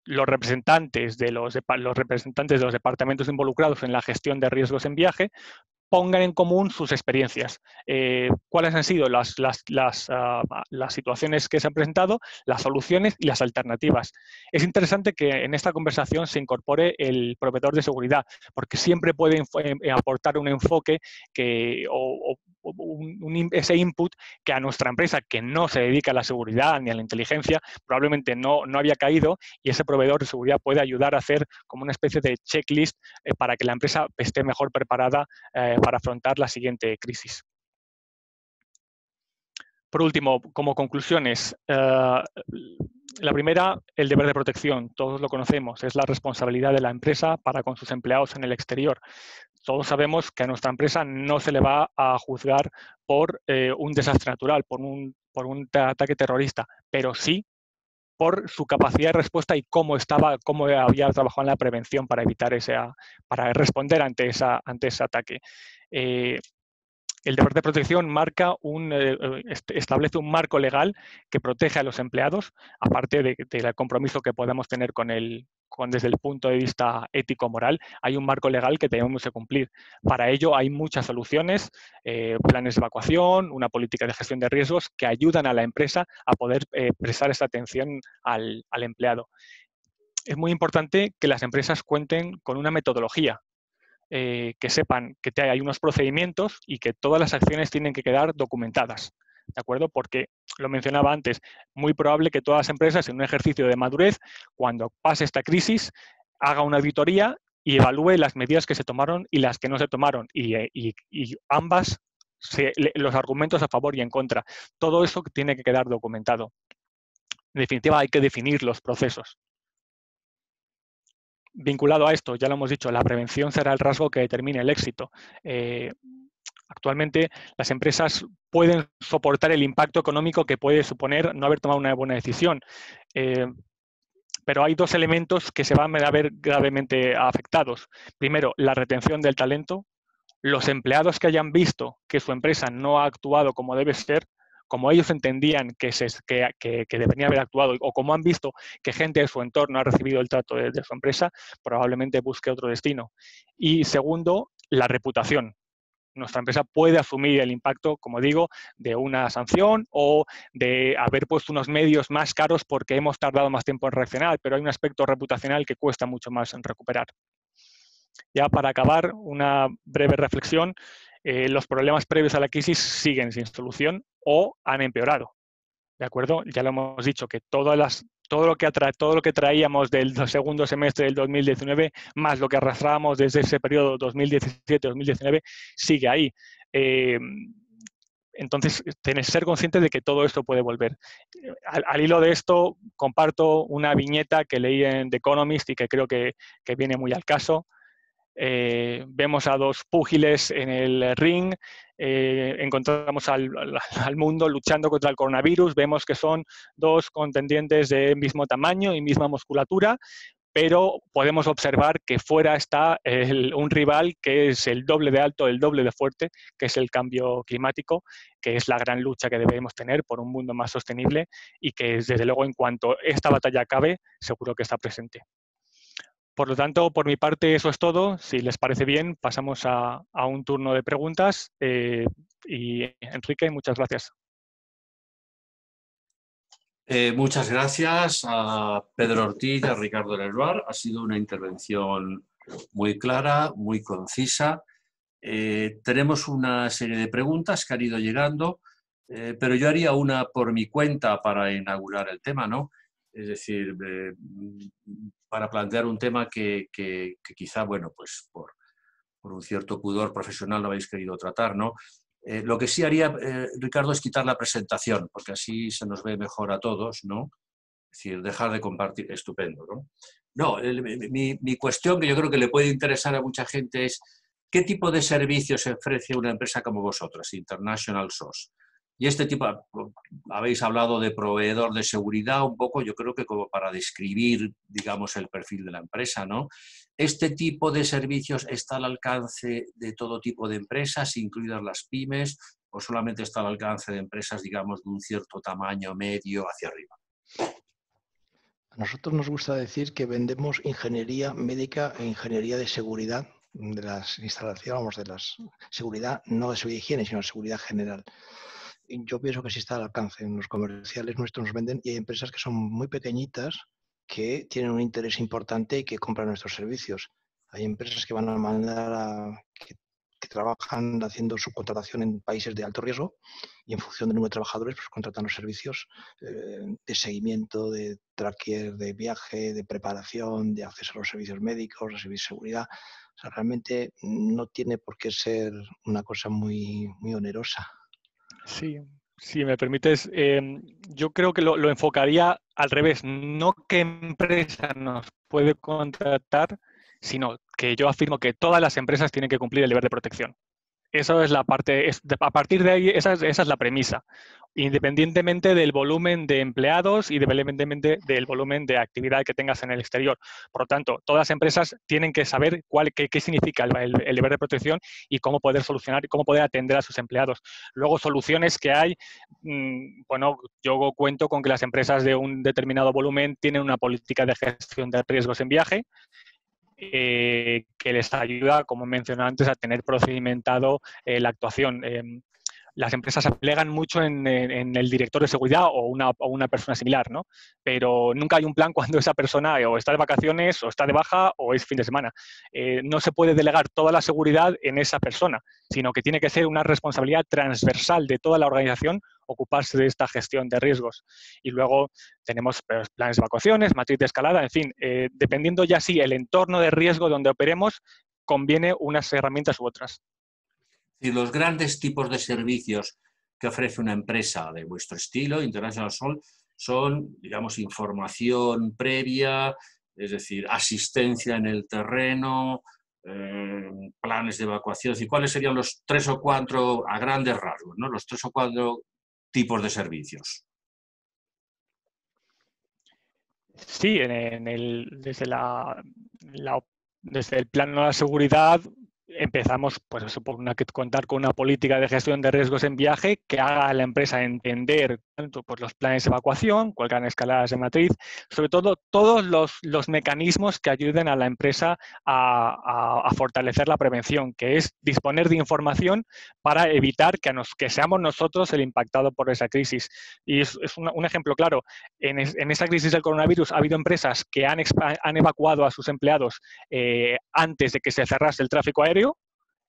los representantes de los departamentos involucrados en la gestión de riesgos en viaje pongan en común sus experiencias. ¿Cuáles han sido las situaciones que se han presentado, las soluciones y las alternativas? Es interesante que en esta conversación se incorpore el proveedor de seguridad, porque siempre puede aportar un enfoque ese input que a nuestra empresa, que no se dedica a la seguridad ni a la inteligencia, probablemente no había caído, y ese proveedor de seguridad puede ayudar a hacer como una especie de checklist para que la empresa esté mejor preparada para afrontar la siguiente crisis. Por último, como conclusiones, la primera, el deber de protección, todos lo conocemos, es la responsabilidad de la empresa para con sus empleados en el exterior. Todos sabemos que a nuestra empresa no se le va a juzgar por un desastre natural, por un ataque terrorista, pero sí por su capacidad de respuesta y cómo había trabajado en la prevención para evitar para responder ante ese ataque. El deber de protección establece un marco legal que protege a los empleados, aparte del compromiso que podamos tener con el desde el punto de vista ético-moral, hay un marco legal que tenemos que cumplir. Para ello hay muchas soluciones, planes de evacuación, una política de gestión de riesgos que ayudan a la empresa a poder prestar esta atención al empleado. Es muy importante que las empresas cuenten con una metodología, que sepan que hay unos procedimientos y que todas las acciones tienen que quedar documentadas, ¿de acuerdo? Porque, lo mencionaba antes, muy probable que todas las empresas en un ejercicio de madurez, cuando pase esta crisis, haga una auditoría y evalúe las medidas que se tomaron y las que no se tomaron y ambas, los argumentos a favor y en contra. Todo eso tiene que quedar documentado. En definitiva, hay que definir los procesos. Vinculado a esto, ya lo hemos dicho, la prevención será el rasgo que determine el éxito. Actualmente las empresas pueden soportar el impacto económico que puede suponer no haber tomado una buena decisión, pero hay dos elementos que se van a ver gravemente afectados. Primero, la retención del talento. Los empleados que hayan visto que su empresa no ha actuado como debe ser, como ellos entendían que debería haber actuado, o como han visto que gente de su entorno ha recibido el trato de su empresa, probablemente busque otro destino. Y segundo, la reputación. Nuestra empresa puede asumir el impacto, como digo, de una sanción o de haber puesto unos medios más caros porque hemos tardado más tiempo en reaccionar, pero hay un aspecto reputacional que cuesta mucho más en recuperar. Ya para acabar, una breve reflexión. Los problemas previos a la crisis siguen sin solución o han empeorado. ¿De acuerdo? Ya lo hemos dicho, que todo lo que traíamos del segundo semestre del 2019, más lo que arrastrábamos desde ese periodo 2017-2019, sigue ahí. Entonces, tienes que ser consciente de que todo esto puede volver. Al hilo de esto, comparto una viñeta que leí en The Economist y que creo que viene muy al caso. Vemos a dos púgiles en el ring, encontramos al mundo luchando contra el coronavirus, vemos que son dos contendientes de mismo tamaño y misma musculatura, pero podemos observar que fuera está un rival que es el doble de alto, el doble de fuerte, que es el cambio climático, que es la gran lucha que debemos tener por un mundo más sostenible y que desde luego en cuanto esta batalla acabe, seguro que está presente. Por lo tanto, por mi parte, eso es todo. Si les parece bien, pasamos a un turno de preguntas. Y Enrique, muchas gracias. Muchas gracias a Pedro Ortiz y a Ricardo Leroy. Ha sido una intervención muy clara, muy concisa. Tenemos una serie de preguntas que han ido llegando, pero yo haría una por mi cuenta para inaugurar el tema, ¿no? Es decir, para plantear un tema que quizá, bueno, pues por un cierto pudor profesional no habéis querido tratar, ¿no? Lo que sí haría, Ricardo, es quitar la presentación, porque así se nos ve mejor a todos, ¿no? Es decir, dejar de compartir, estupendo, ¿no? No, mi cuestión, que yo creo que le puede interesar a mucha gente, es ¿qué tipo de servicios ofrece una empresa como vosotros, International SOS? Y este tipo, habéis hablado de proveedor de seguridad un poco, yo creo que como para describir, digamos, el perfil de la empresa, ¿no? ¿Este tipo de servicios está al alcance de todo tipo de empresas, incluidas las pymes, o solamente está al alcance de empresas, digamos, de un cierto tamaño medio hacia arriba? A nosotros nos gusta decir que vendemos ingeniería médica e ingeniería de seguridad de las instalaciones, vamos, de la seguridad, no de seguridad y higiene, sino de seguridad general. Yo pienso que sí está al alcance. En los comerciales nuestros nos venden y hay empresas que son muy pequeñitas que tienen un interés importante y que compran nuestros servicios. Hay empresas que van a mandar que trabajan haciendo subcontratación en países de alto riesgo y en función del número de trabajadores pues contratan los servicios de seguimiento, de tracker, de viaje, de preparación, de acceso a los servicios médicos, de servicios de seguridad. O sea, realmente no tiene por qué ser una cosa muy, muy onerosa. Sí, si me permites, yo creo que lo enfocaría al revés. No qué empresa nos puede contratar, sino que yo afirmo que todas las empresas tienen que cumplir el deber de protección. Esa es la parte, a partir de ahí, esa es la premisa. independientemente del volumen de empleados y independientemente del volumen de actividad que tengas en el exterior. Por lo tanto, todas las empresas tienen que saber qué significa el deber de protección y cómo poder solucionar y cómo poder atender a sus empleados. Luego, soluciones que hay, bueno, yo cuento con que las empresas de un determinado volumen tienen una política de gestión de riesgos en viaje, que les ayuda, como mencioné antes, a tener procedimentado la actuación. Las empresas plegan mucho en el director de seguridad o una persona similar, ¿no? Pero nunca hay un plan cuando esa persona o está de vacaciones o está de baja o es fin de semana. No se puede delegar toda la seguridad en esa persona, sino que tiene que ser una responsabilidad transversal de toda la organización ocuparse de esta gestión de riesgos. Y luego tenemos planes de evacuaciones, matriz de escalada, en fin, dependiendo ya sí el entorno de riesgo donde operemos, conviene unas herramientas u otras. Y los grandes tipos de servicios que ofrece una empresa de vuestro estilo, International Sol, son, digamos, información previa, es decir, asistencia en el terreno, planes de evacuación. ¿Y cuáles serían los 3 o 4, a grandes rasgos, ¿no? Los 3 o 4 tipos de servicios? Sí, desde el plano de la seguridad empezamos pues, por contar con una política de gestión de riesgos en viaje que haga a la empresa entender tanto pues, los planes de evacuación, cuáles eran escaladas de matriz, sobre todo todos los mecanismos que ayuden a la empresa a fortalecer la prevención, que es disponer de información para evitar que seamos nosotros el impactado por esa crisis. Y es un ejemplo claro. En esa crisis del coronavirus ha habido empresas que han evacuado a sus empleados antes de que se cerrase el tráfico aéreo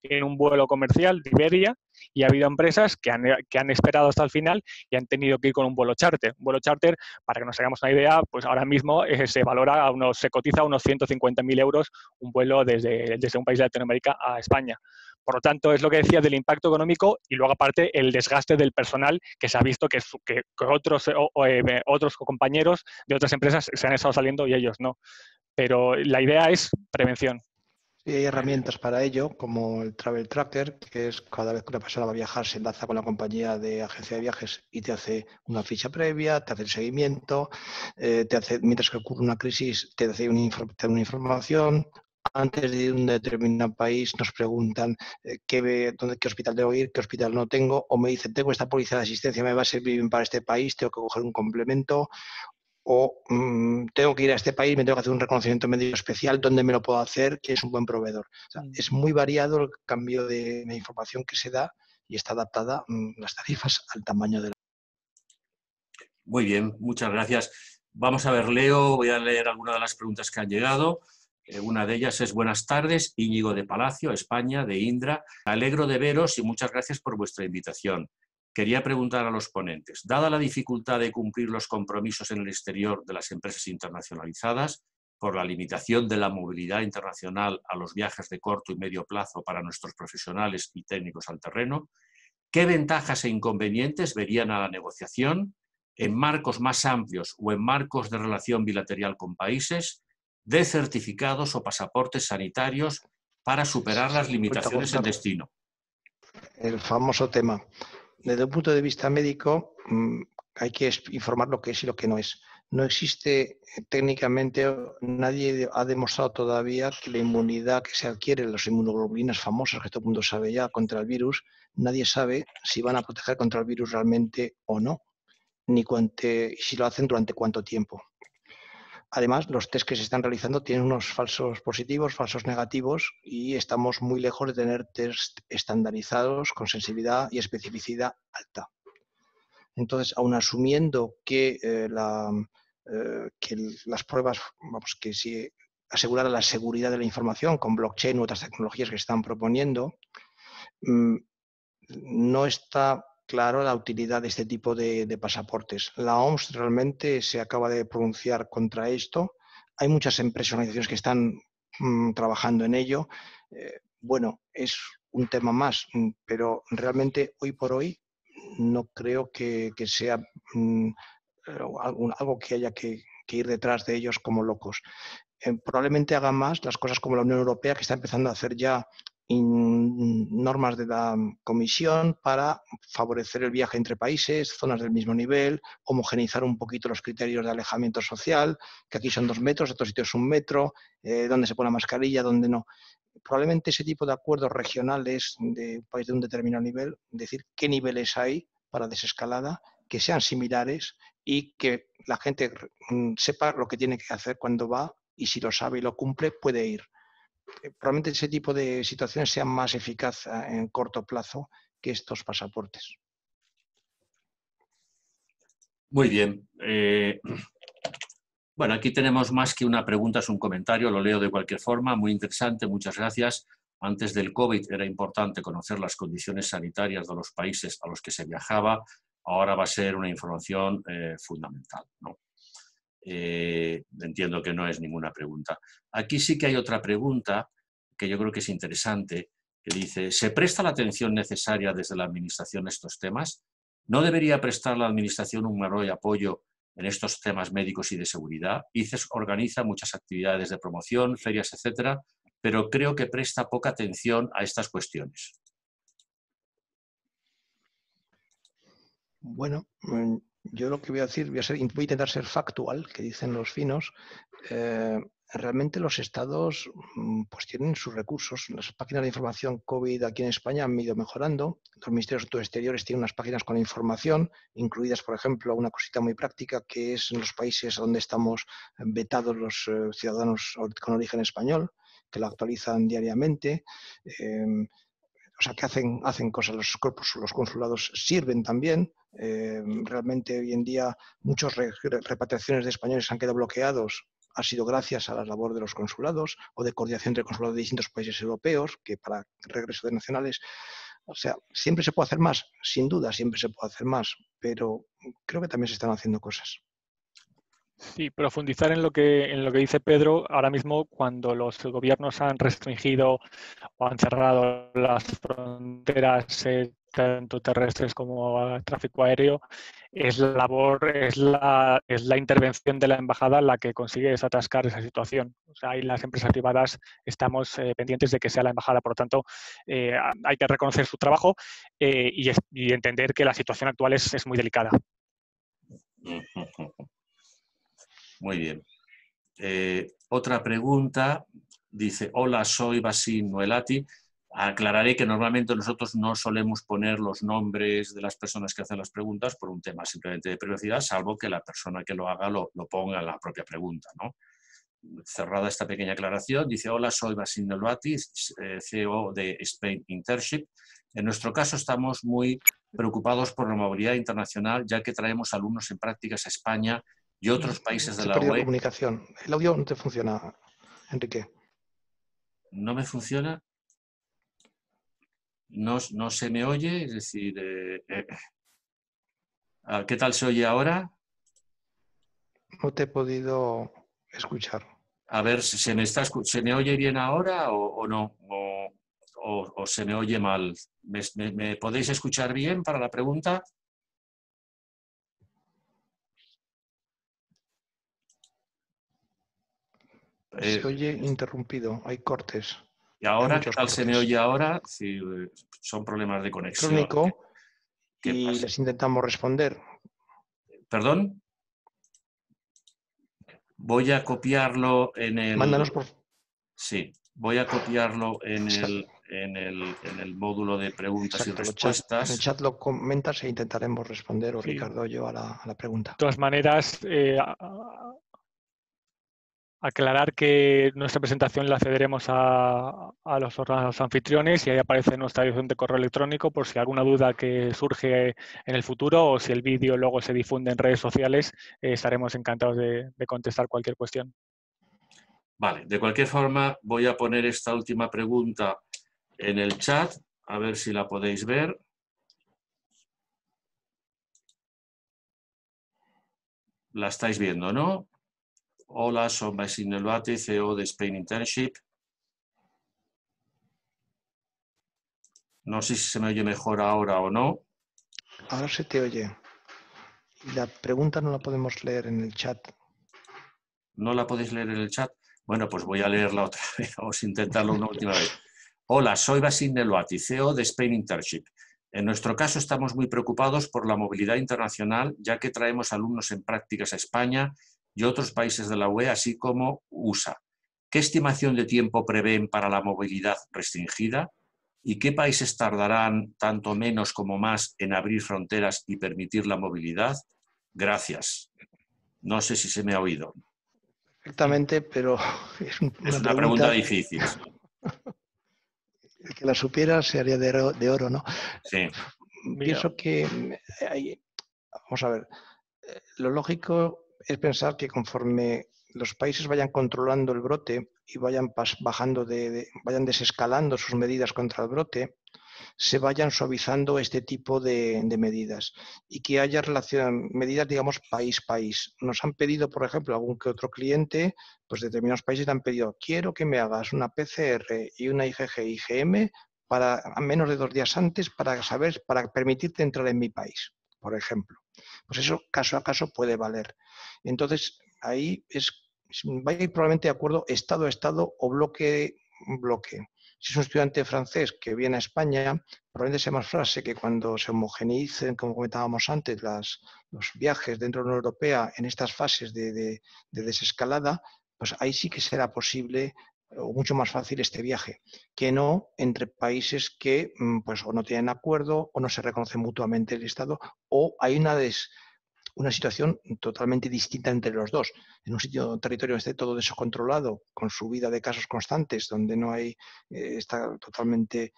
en un vuelo comercial de Iberia, y ha habido empresas que han esperado hasta el final y han tenido que ir con un vuelo charter. Un vuelo charter, para que nos hagamos una idea, pues ahora mismo se cotiza a unos 150.000 euros un vuelo desde un país de Latinoamérica a España. Por lo tanto, es lo que decía del impacto económico y luego aparte el desgaste del personal, que se ha visto que otros compañeros de otras empresas se han estado saliendo y ellos no. Pero la idea es prevención. Y hay herramientas para ello, como el Travel Tracker, que es cada vez que una persona va a viajar, se enlaza con la compañía de agencia de viajes y te hace una ficha previa, te hace el seguimiento, mientras que ocurre una crisis, te hace una información. Antes de ir a un determinado país nos preguntan qué hospital debo ir, qué hospital no tengo, o me dicen, tengo esta póliza de asistencia, me va a servir bien para este país, tengo que coger un complemento, o tengo que ir a este país, me tengo que hacer un reconocimiento médico especial, ¿dónde me lo puedo hacer? ¿Quién es un buen proveedor? O sea, es muy variado el cambio de información que se da y está adaptada las tarifas al tamaño de la... Muy bien, muchas gracias. Vamos a ver, voy a leer algunas de las preguntas que han llegado. Una de ellas es: buenas tardes, Íñigo de Palacio, España, de Indra. Me alegro de veros y muchas gracias por vuestra invitación. Quería preguntar a los ponentes, dada la dificultad de cumplir los compromisos en el exterior de las empresas internacionalizadas, por la limitación de la movilidad internacional a los viajes de corto y medio plazo para nuestros profesionales y técnicos al terreno, ¿qué ventajas e inconvenientes verían a la negociación en marcos más amplios o en marcos de relación bilateral con países de certificados o pasaportes sanitarios para superar las limitaciones en destino? El famoso tema. Desde un punto de vista médico, hay que informar lo que es y lo que no es. No existe técnicamente, nadie ha demostrado todavía que la inmunidad que se adquiere, las inmunoglobulinas famosas que todo el mundo sabe ya contra el virus, nadie sabe si van a proteger contra el virus realmente o no, ni si lo hacen durante cuánto tiempo. Además, los test que se están realizando tienen unos falsos positivos, falsos negativos, y estamos muy lejos de tener test estandarizados con sensibilidad y especificidad alta. Entonces, aun asumiendo que las pruebas, que si asegurara la seguridad de la información con blockchain u otras tecnologías que se están proponiendo, no está claro la utilidad de este tipo de pasaportes. La OMS realmente se acaba de pronunciar contra esto. Hay muchas empresas y organizaciones que están trabajando en ello. Bueno, es un tema más, pero realmente hoy por hoy no creo que sea algo que haya que ir detrás de ellos como locos. Probablemente haga más las cosas como la Unión Europea, que está empezando a hacer ya normas de la Comisión para favorecer el viaje entre países, zonas del mismo nivel, homogeneizar un poquito los criterios de alejamiento social, que aquí son 2 metros, en otros sitios es 1 metro, dónde se pone la mascarilla, dónde no. Probablemente ese tipo de acuerdos regionales de un país de un determinado nivel, decir qué niveles hay para desescalada, que sean similares y que la gente sepa lo que tiene que hacer cuando va y si lo sabe y lo cumple, puede ir. Probablemente ese tipo de situaciones sean más eficaces en corto plazo que estos pasaportes. Muy bien. Bueno, aquí tenemos más que una pregunta, es un comentario, lo leo de cualquier forma, muy interesante, muchas gracias. Antes del COVID era importante conocer las condiciones sanitarias de los países a los que se viajaba, ahora va a ser una información fundamental, ¿no? Entiendo que no es ninguna pregunta. Aquí sí que hay otra pregunta que yo creo que es interesante, que dice, ¿se presta la atención necesaria desde la Administración a estos temas? ¿No debería prestar la Administración un mayor apoyo en estos temas médicos y de seguridad? ICES organiza muchas actividades de promoción, ferias, etcétera, pero creo que presta poca atención a estas cuestiones. Bueno, yo lo que voy a decir, voy a intentar ser factual, que dicen los finos. Realmente los estados pues tienen sus recursos. Las páginas de información COVID aquí en España han ido mejorando. Los ministerios de Asuntos Exteriores tienen unas páginas con información, incluidas, por ejemplo, una cosita muy práctica que es en los países donde estamos vetados los ciudadanos con origen español, que la actualizan diariamente. O sea, que hacen cosas, los consulados sirven también. Realmente hoy en día muchas repatriaciones de españoles han quedado bloqueados. Ha sido gracias a la labor de los consulados o de coordinación entre consulados de distintos países europeos, que para regreso de nacionales, o sea, siempre se puede hacer más, sin duda siempre se puede hacer más, pero creo que también se están haciendo cosas. Sí, profundizar en lo que dice Pedro, ahora mismo cuando los gobiernos han restringido o han cerrado las fronteras tanto terrestres como tráfico aéreo, es la intervención de la embajada la que consigue desatascar esa situación. O sea, ahí las empresas privadas estamos pendientes de que sea la embajada. Por lo tanto, hay que reconocer su trabajo y entender que la situación actual es muy delicada. Muy bien. Otra pregunta, dice, hola, soy Basim Noelati. Aclararé que normalmente nosotros no solemos poner los nombres de las personas que hacen las preguntas por un tema simplemente de privacidad, salvo que la persona que lo haga lo ponga en la propia pregunta, ¿no? Cerrada esta pequeña aclaración, dice, hola, soy Basim Noelati, CEO de Spain Internship. En nuestro caso estamos muy preocupados por la movilidad internacional, ya que traemos alumnos en prácticas a España y otros países de la UE. Comunicación. El audio no te funciona, Enrique. ¿No me funciona? No se me oye, es decir, ¿qué tal se oye ahora? No te he podido escuchar. A ver, ¿se me oye bien ahora o no? ¿O se me oye mal? ¿Me podéis escuchar bien para la pregunta? Se oye interrumpido, hay cortes. ¿Y ahora qué tal cortes. se me oye ahora? Sí, son problemas de conexión. Electrónico ¿Qué y pasa? les intentamos responder. ¿Perdón? Voy a copiarlo en el... Mándanos por... Sí, voy a copiarlo en el módulo de preguntas. Exacto, y respuestas. en el chat lo comentas e intentaremos responder, o Sí. Ricardo o yo, a la pregunta. De todas maneras, aclarar que nuestra presentación la cederemos a los anfitriones y ahí aparece nuestra dirección de correo electrónico por si alguna duda que surge en el futuro o si el vídeo luego se difunde en redes sociales, estaremos encantados de contestar cualquier cuestión. Vale, de cualquier forma voy a poner esta última pregunta en el chat, a ver si la podéis ver. La estáis viendo, ¿no? Hola, soy Basim Noelati, CEO de Spain Internship. No sé si se me oye mejor ahora o no. Ahora se te oye. La pregunta no la podemos leer en el chat. ¿No la podéis leer en el chat? Bueno, pues voy a leerla otra vez, vamos a intentarlo una última vez. Hola, soy Basil Neloati, CEO de Spain Internship. En nuestro caso estamos muy preocupados por la movilidad internacional, ya que traemos alumnos en prácticas a España y otros países de la UE, así como USA. ¿Qué estimación de tiempo prevén para la movilidad restringida? ¿Y qué países tardarán tanto menos como más en abrir fronteras y permitir la movilidad? Gracias. No sé si se me ha oído. Perfectamente, pero es Es una una pregunta pregunta, difícil, sí. el que la supiera se haría de oro, ¿no? Sí. Mira, Pienso que, vamos a ver, lo lógico es pensar que conforme los países vayan controlando el brote y vayan bajando vayan desescalando sus medidas contra el brote, se vayan suavizando este tipo de medidas y que haya medidas, digamos, país-país. Nos han pedido, por ejemplo, algún que otro cliente, pues determinados países te han pedido, quiero que me hagas una PCR y una IgG-IgM para a menos de 2 días antes para permitirte entrar en mi país, por ejemplo. Pues eso caso a caso puede valer. Entonces, ahí va a ir probablemente de acuerdo estado a estado o bloque a bloque. Si es un estudiante francés que viene a España, probablemente sea más fácil que cuando se homogeneicen, como comentábamos antes, los viajes dentro de la Unión Europea en estas fases de desescalada, pues ahí sí que será posible o mucho más fácil este viaje, que no entre países que pues o no tienen acuerdo o no se reconoce mutuamente el Estado o hay una situación totalmente distinta entre los dos. En un territorio donde esté todo descontrolado, con subida de casos constantes, donde no hay, está totalmente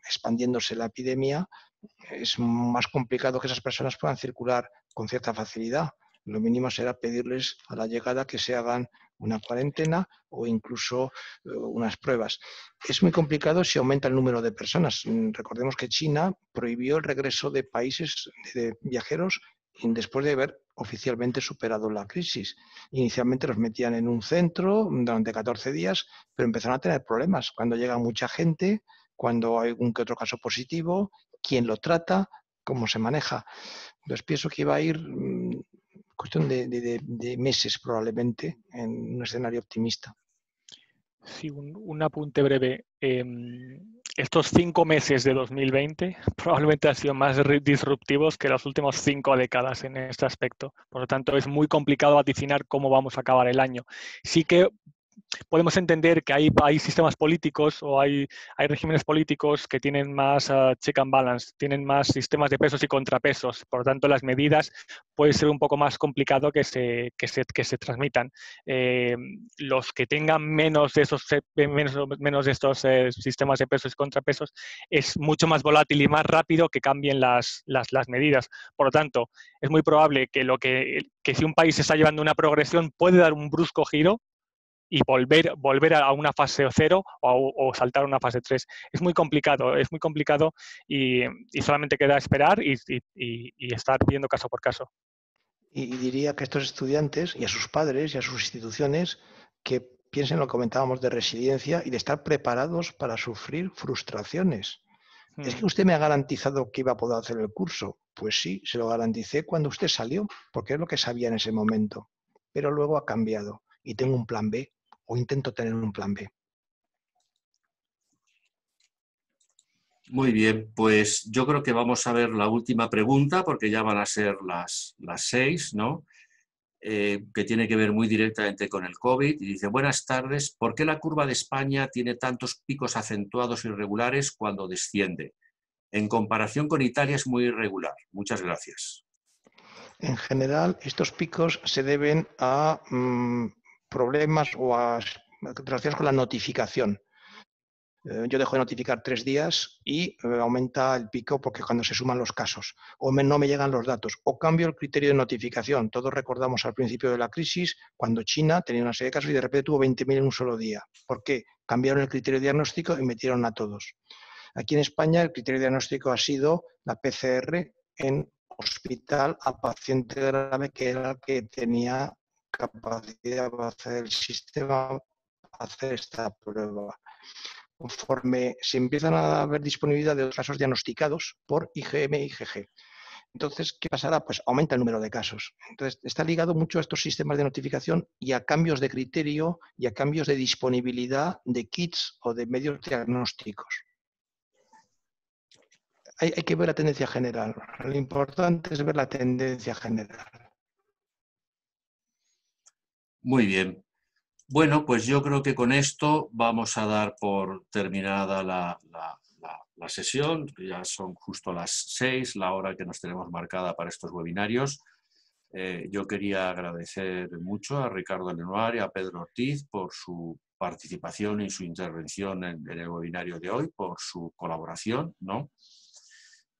expandiéndose la epidemia, es más complicado que esas personas puedan circular con cierta facilidad. Lo mínimo será pedirles a la llegada que se hagan una cuarentena o incluso unas pruebas. Es muy complicado si aumenta el número de personas. Recordemos que China prohibió el regreso de países de viajeros después de haber oficialmente superado la crisis. Inicialmente los metían en un centro durante 14 días, pero empezaron a tener problemas. Cuando llega mucha gente, cuando hay algún que otro caso positivo, quién lo trata, cómo se maneja. Entonces pienso que iba a ir cuestión de meses probablemente en un escenario optimista. sí, un apunte breve. Estos 5 meses de 2020 probablemente han sido más disruptivos que las últimas 5 décadas en este aspecto. Por lo tanto, es muy complicado vaticinar cómo vamos a acabar el año. Sí que podemos entender que hay sistemas políticos o hay regímenes políticos que tienen más check and balance, tienen más sistemas de pesos y contrapesos. Por lo tanto, las medidas puede ser un poco más complicado que se transmitan. Los que tengan menos de estos sistemas de pesos y contrapesos es mucho más volátil y más rápido que cambien las medidas. Por lo tanto, es muy probable que si un país está llevando una progresión puede dar un brusco giro y volver a una fase 0 o saltar a una fase 3. Es muy complicado y solamente queda esperar y estar viendo caso por caso. Y diría que a estos estudiantes y a sus padres y a sus instituciones que piensen lo que comentábamos de resiliencia y de estar preparados para sufrir frustraciones. ¿Es que usted me ha garantizado que iba a poder hacer el curso? Pues sí, se lo garanticé cuando usted salió, porque es lo que sabía en ese momento. Pero luego ha cambiado y tengo un plan B o intento tener un plan B. Muy bien, pues yo creo que vamos a ver la última pregunta, porque ya van a ser las 6, ¿no? Que tiene que ver muy directamente con el COVID. Y dice, buenas tardes, ¿por qué la curva de España tiene tantos picos acentuados y irregulares cuando desciende? En comparación con Italia es muy irregular. Muchas gracias. En general, estos picos se deben a problemas o a relacionados con la notificación. Yo dejo de notificar 3 días y aumenta el pico porque cuando se suman los casos o no me llegan los datos o cambio el criterio de notificación. Todos recordamos al principio de la crisis cuando China tenía una serie de casos y de repente tuvo 20.000 en un solo día. ¿Por qué? Cambiaron el criterio de diagnóstico y metieron a todos. Aquí en España el criterio de diagnóstico ha sido la PCR en hospital a paciente grave, que era el que tenía capacidad para hacer el sistema, hacer esta prueba. Conforme se empiezan a ver disponibilidad de los casos diagnosticados por IgM e IgG. Entonces, ¿qué pasará? Pues aumenta el número de casos. Entonces, está ligado mucho a estos sistemas de notificación y a cambios de criterio y a cambios de disponibilidad de kits o de medios diagnósticos. Hay que ver la tendencia general. Lo importante es ver la tendencia general. Muy bien. Bueno, pues yo creo que con esto vamos a dar por terminada la sesión. Ya son justo las 6, la hora que nos tenemos marcada para estos webinarios. Yo quería agradecer mucho a Ricardo Lenoir y a Pedro Ortiz por su participación y su intervención en el webinario de hoy, por su colaboración, ¿no?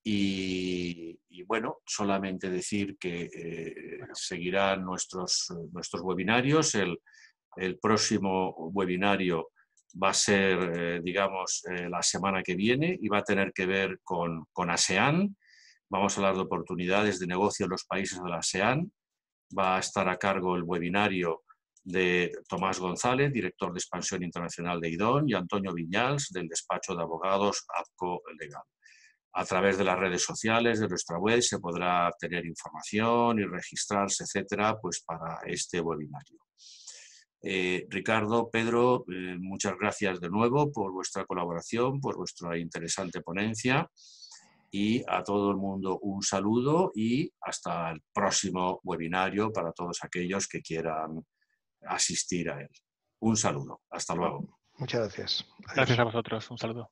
Y bueno, solamente decir que seguirán nuestros webinarios. El próximo webinario va a ser, digamos, la semana que viene y va a tener que ver con ASEAN. Vamos a hablar de oportunidades de negocio en los países de la ASEAN. Va a estar a cargo el webinario de Tomás González, director de expansión internacional de IDON, y Antonio Viñals, del despacho de abogados APCO Legal. A través de las redes sociales, de nuestra web, se podrá tener información y registrarse, etcétera, pues para este webinario. Ricardo, Pedro, muchas gracias de nuevo por vuestra colaboración, por vuestra interesante ponencia, y a todo el mundo un saludo y hasta el próximo webinario para todos aquellos que quieran asistir a él. Un saludo. Hasta luego. Muchas gracias. Adiós. Gracias a vosotros. Un saludo.